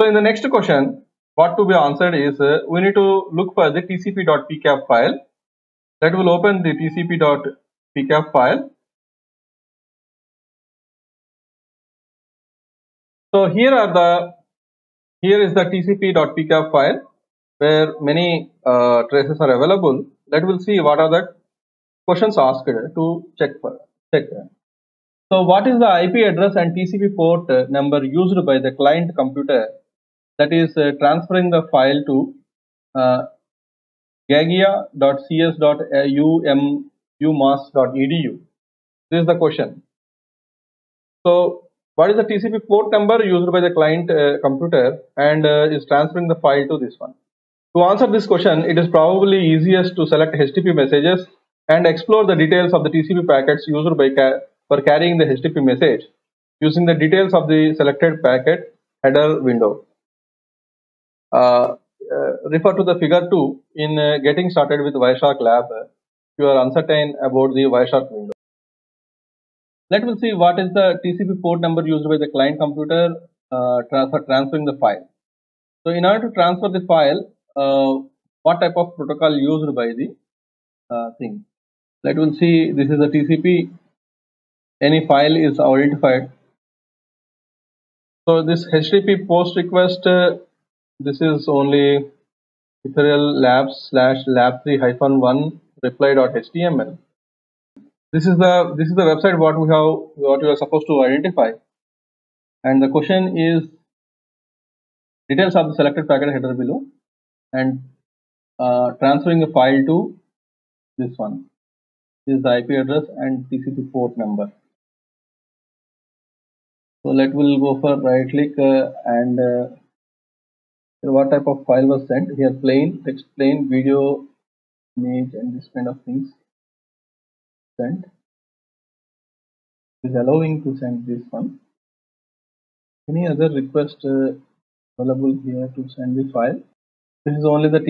So in the next question, what to be answered is we need to look for the tcp.pcap file. That will open the tcp.pcap file. So here is the tcp.pcap file where many traces are available. Let will see what are the questions asked to check. So what is the IP address and TCP port number used by the client computer that is transferring the file to gagia.cs.umas.edu? This is the question. So what is the TCP port number used by the client computer and is transferring the file to this one? To answer this question, it is probably easiest to select HTTP messages and explore the details of the TCP packets used by for carrying the HTTP message using the details of the selected packet header window. Refer to the figure 2 in getting started with Wireshark Lab if you are uncertain about the Wireshark window. Let us see what is the TCP port number used by the client computer for transferring the file. So in order to transfer the file, what type of protocol used by the thing? Let us see, this is the TCP. Any file is identified. So this HTTP post request, this is only Ethereal labs / lab3-1 reply.html. This is the website what you are supposed to identify, and the question is details of the selected packet header below and transferring a file to this one. This is the IP address and TCP port number. So we'll go for right click and what type of file was sent here: plain text, plain video, image, and this kind of things sent. Is allowing to send this one. Any other request available here to send the file? This is only the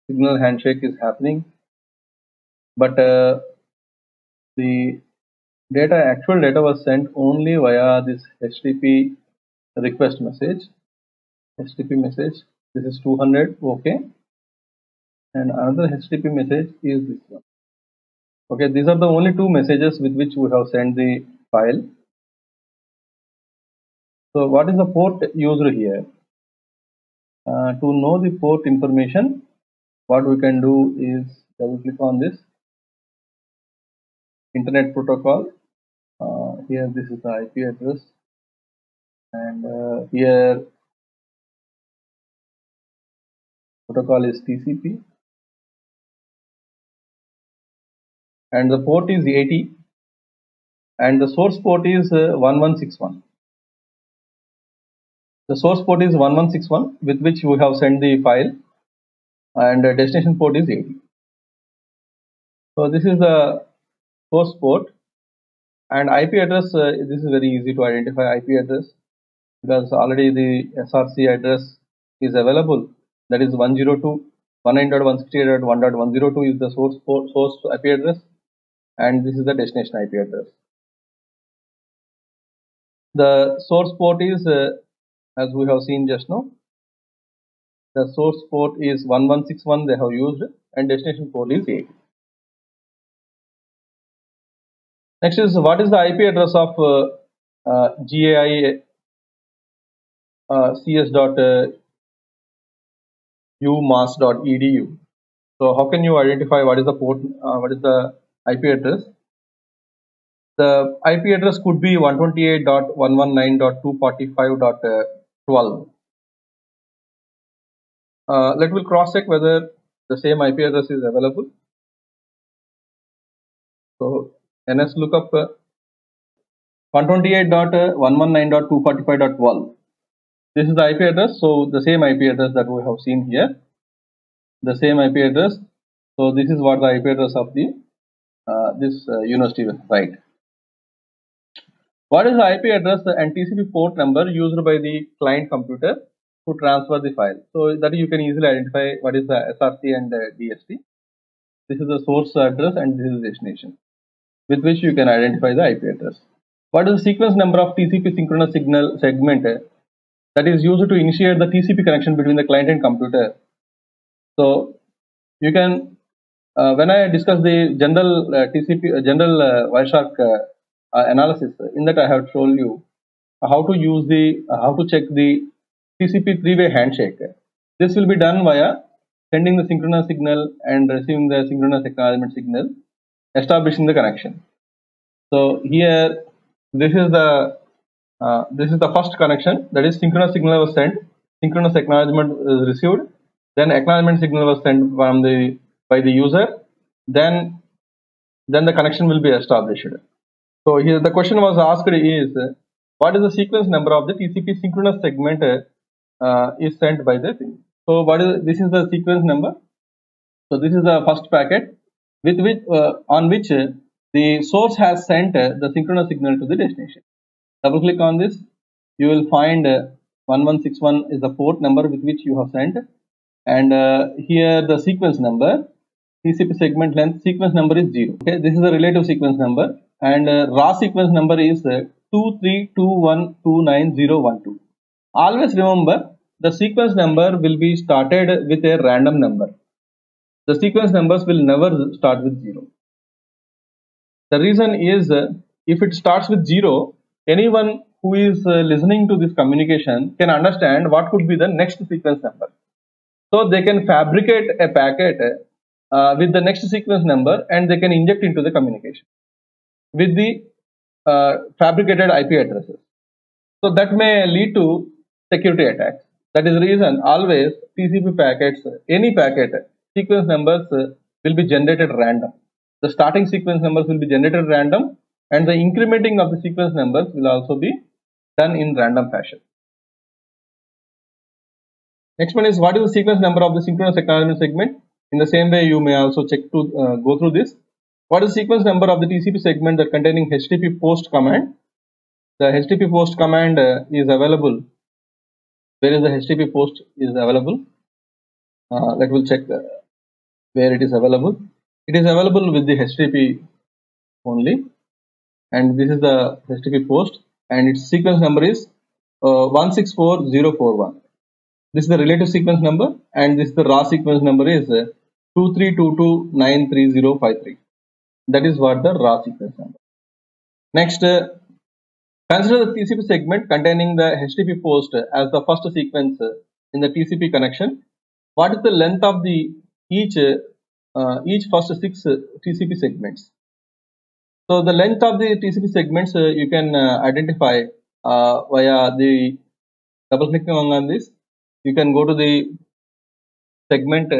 signal handshake is happening, but the actual data was sent only via this HTTP request message. HTTP message. This is 200. Okay, and another HTTP message is this one. Okay, these are the only two messages with which we have sent the file. So what is the port used here? To know the port information, what we can do is double click on this internet protocol. Here this is the IP address, and here protocol is TCP, and the port is 80, and the source port is 1161. The source port is 1161 with which we have sent the file, and destination port is 80. So this is the source port, and IP address. This is very easy to identify IP address because already the SRC address is available. That is 102.109.168.1.102 is the source IP address, and this is the destination IP address. The source port is as we have seen just now. The source port is 1161 they have used, and destination port is 80. Next is what is the IP address of GAI cs.umas.edu. So how can you identify what is the port, what is the IP address? The IP address could be 128.119.245.12. Let me cross check whether the same IP address is available. So NS lookup 128.119.245.12. This is the IP address. So the same IP address that we have seen here, the same IP address. So this is what the IP address of the this university website. What is the IP address and TCP port number used by the client computer to transfer the file? So that you can easily identify what is the SRC and DST. This is the source address and this is the destination, with which you can identify the IP address. What is the sequence number of TCP synchronous signal segment that is used to initiate the TCP connection between the client and computer. So you can, when I discuss the general TCP, general Wireshark analysis, in that I have told you how to use the, how to check the TCP three-way handshake. This will be done via sending the synchronous signal and receiving the synchronous acknowledgement signal, establishing the connection. So here, this is the first connection, that is synchronous signal was sent, synchronous acknowledgement is received, then acknowledgement signal was sent by the user, then the connection will be established. So here the question was asked is, what is the sequence number of the TCP synchronous segment is sent by the thing. So this is the sequence number. So this is the first packet with which on which the source has sent the synchronous signal to the destination. Double click on this, you will find 1161 is the port number with which you have sent, and here the sequence number, TCP segment length sequence number is 0. Okay, this is the relative sequence number, and raw sequence number is 232129012. Always remember, the sequence number will be started with a random number. The sequence numbers will never start with 0. The reason is, if it starts with 0, anyone who is listening to this communication can understand what could be the next sequence number. So they can fabricate a packet with the next sequence number, and they can inject into the communication with the fabricated IP addresses. So that may lead to security attacks. That is the reason always TCP packets, any packet, sequence numbers will be generated random. The starting sequence numbers will be generated random, and the incrementing of the sequence numbers will also be done in random fashion. Next one is, what is the sequence number of the synchronous acknowledgement segment? In the same way, you may also check to go through this. What is the sequence number of the TCP segment that containing HTTP post command? The HTTP post command is available. Where is the HTTP post is available? Let us check where it is available. It is available with the HTTP only, and this is the HTTP post, and its sequence number is 164041. This is the relative sequence number, and this is the raw sequence number is 232293053. That is what the raw sequence number. Next, consider the TCP segment containing the HTTP post as the first sequence in the TCP connection. What is the length of the each first 6 TCP segments? So the length of the TCP segments you can identify via the double clicking on this. You can go to the segment,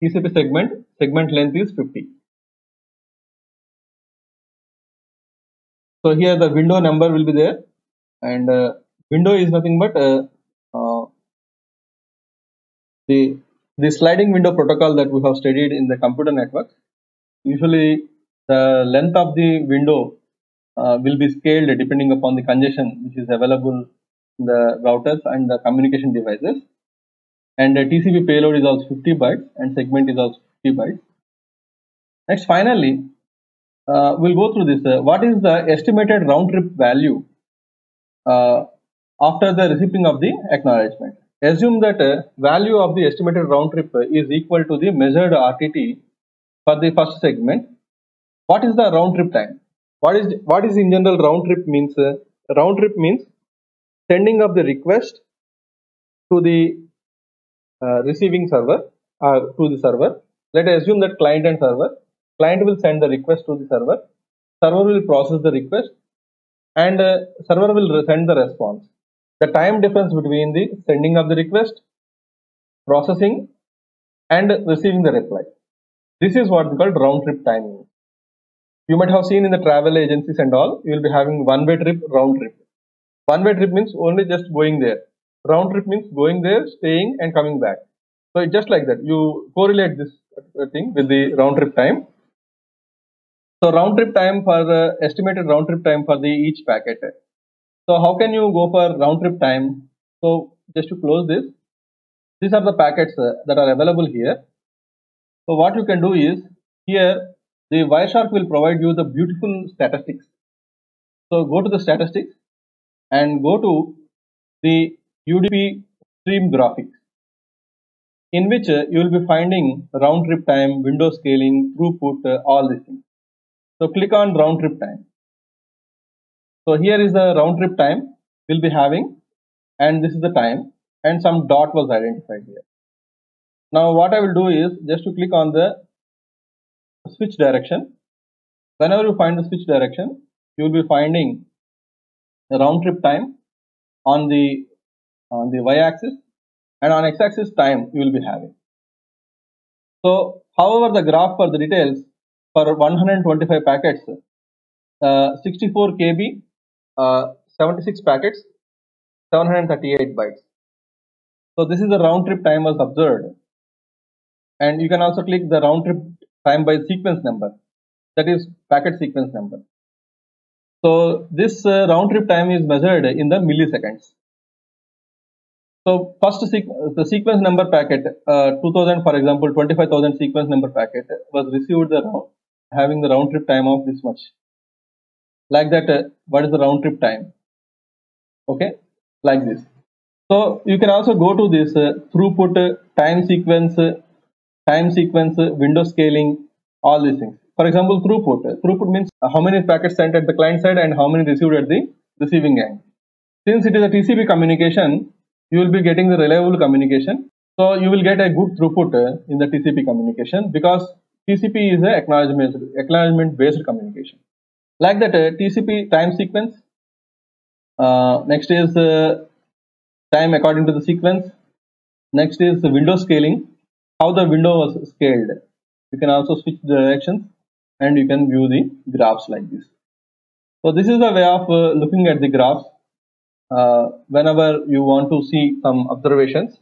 TCP segment length is 50. So here the window number will be there, and window is nothing but the sliding window protocol that we have studied in the computer networks. Usually the length of the window will be scaled depending upon the congestion which is available in the routers and the communication devices, and the TCP payload is also 50 bytes and segment is also 50 bytes. Next, finally, we'll go through this. What is the estimated round trip value after the receiving of the acknowledgement? Assume that value of the estimated round trip is equal to the measured RTT for the first segment. What is the round trip time? What is in general round trip means? Round trip means sending of the request to the receiving server or to the server. Let us assume that client and server. Client will send the request to the server. Server will process the request, and server will send the response. The time difference between the sending of the request, processing, and receiving the reply. This is what we call round trip time. You might have seen in the travel agencies and all, you will be having one-way trip, round trip. One-way trip means only just going there. Round trip means going there, staying, and coming back. So it's just like that. You correlate this thing with the round trip time. So round trip time for estimated round trip time for the each packet. So how can you go for round trip time? So just to close this, these are the packets that are available here. So what you can do is, here the Wireshark will provide you the beautiful statistics. So go to the statistics and go to the UDP stream graphics, in which you will be finding round trip time, window scaling, throughput, all these things. So click on round trip time. So here is the round trip time we'll be having, and this is the time, and some dot was identified here. Now what I will do is just to click on the switch direction. Whenever you find the switch direction, you will be finding the round trip time on the y-axis, and on x-axis time you will be having. So however, the graph for the details for 125 packets, 64 KB, 76 packets, 738 bytes. So this is the round trip time was observed, and you can also click the round trip time by sequence number, that is packet sequence number. So this round trip time is measured in the milliseconds. So first the sequence number packet, 2000 for example, 25,000 sequence number packet was received having the round trip time of this much. Like that, what is the round trip time? Okay, like this. So you can also go to this throughput, time sequence, window scaling, all these things. For example, throughput means how many packets sent at the client side and how many received at the receiving end. Since it is a TCP communication, you will be getting the reliable communication. So you will get a good throughput in the TCP communication, because TCP is a acknowledgement based communication. Like that, TCP time sequence. Next is time according to the sequence. Next is the window scaling, how the window was scaled. You can also switch the directions and you can view the graphs like this. So this is the way of looking at the graphs whenever you want to see some observations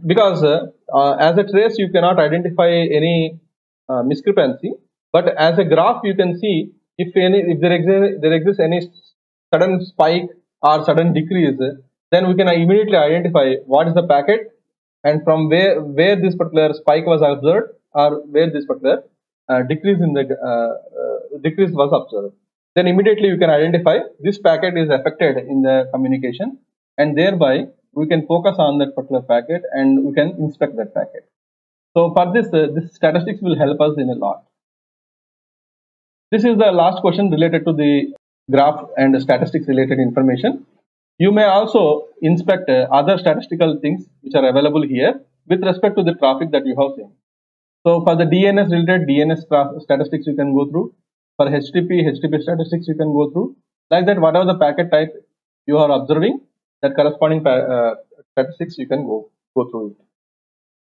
because as a trace you cannot identify any discrepancy, but as a graph you can see if there exists any sudden spike or sudden decrease, then we can immediately identify what is the packet and from where this particular spike was observed, or where this particular decrease was observed. Then immediately you can identify this packet is affected in the communication, and thereby we can focus on that particular packet and we can inspect that packet. So for this, this statistics will help us in a lot. This is the last question related to the graph and statistics related information. You may also inspect other statistical things which are available here with respect to the traffic that you have seen. So for the DNS related DNS statistics you can go through. For HTTP statistics you can go through. Like that, whatever the packet type you are observing, that corresponding statistics you can go through it.